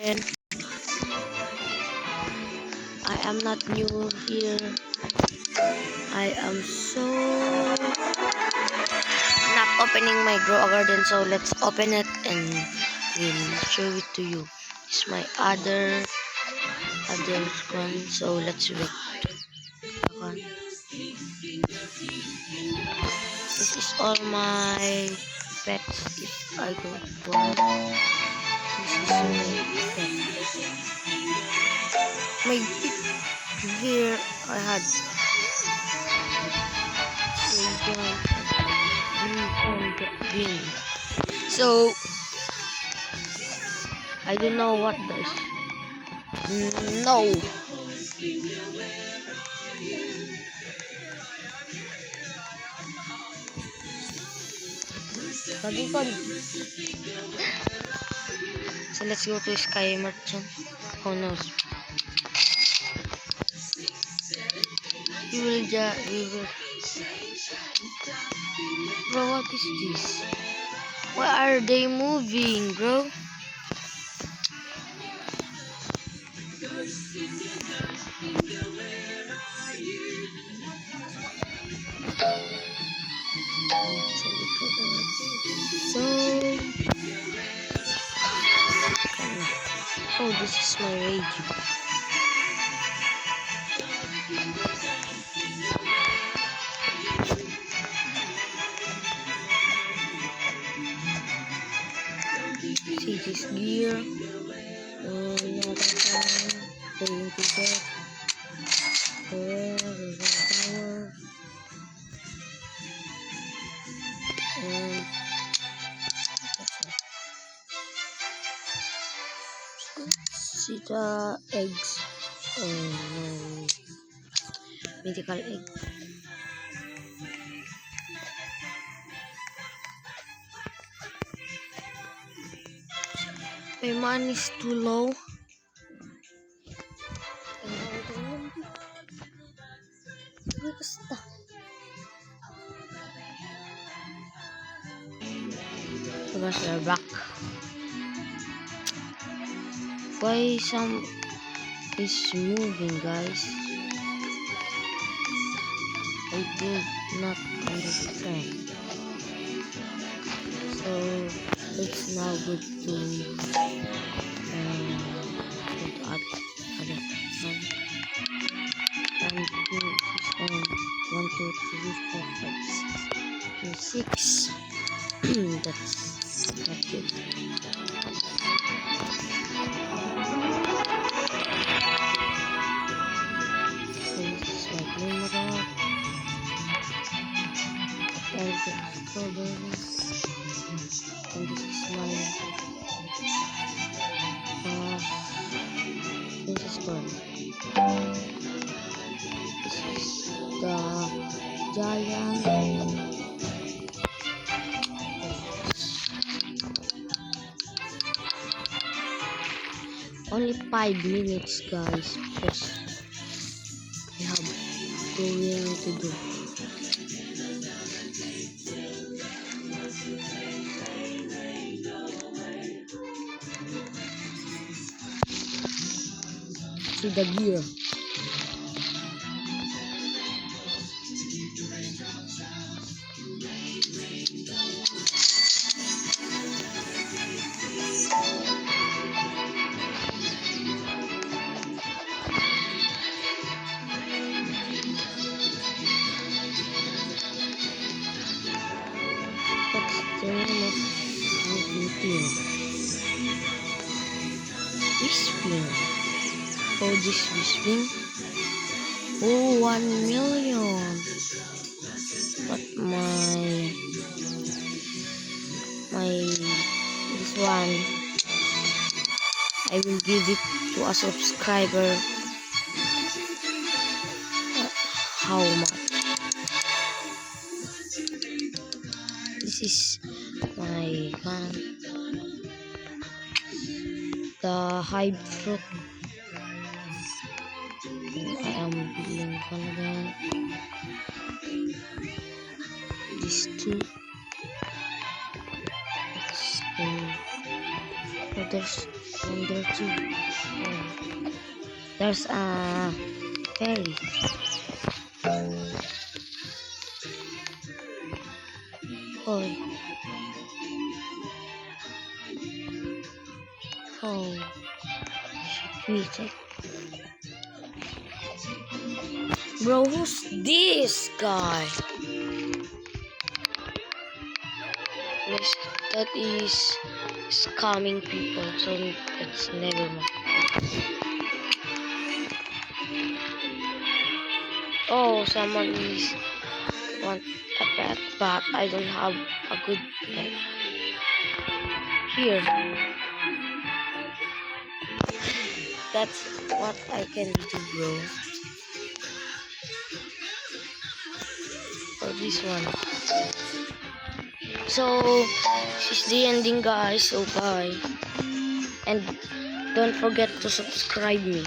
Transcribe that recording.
again. I am not new here. I am so not opening my grow garden, so let's open it and we'll show it to you. It's my other one, so let's wait. Okay. This is all my pets. If I go down, this is my pets. My here I had green. So I don't know what this. No. So let's go to Sky Merchant. Oh no. You will. Bro, what is this? Why are they moving, bro? So, oh, this is my radio. See this gear. See the eggs. Oh no. Mythical egg. My money is too low. Because they're back. Why some is moving, guys? I did not understand. So it's now good to add other one. And this one 1, 2, 3, 4, 5, 6. That's not good. So this is my green rock. There's the strawberries. And this is my princess corn. This is the giant. Only 5 minutes, guys, because I have going to do. See the gear. What's the name of Wisping? Wisping. Oh, this Wisping. Oh, 1 million. But this one, I will give it to a subscriber. How much? This is my gun. The hive fruit. I am building one again. These two. Let's go for there's one there too. Oh. There's a fairy. Oh. Oh. Shit, bro, who's this guy? Yes, that is scamming people, so it's never mind. Oh, someone is want a pet, but I don't have a good pet. Here, that's what I can do, bro. For this one. So, this is the ending, guys. So, bye. And don't forget to subscribe me.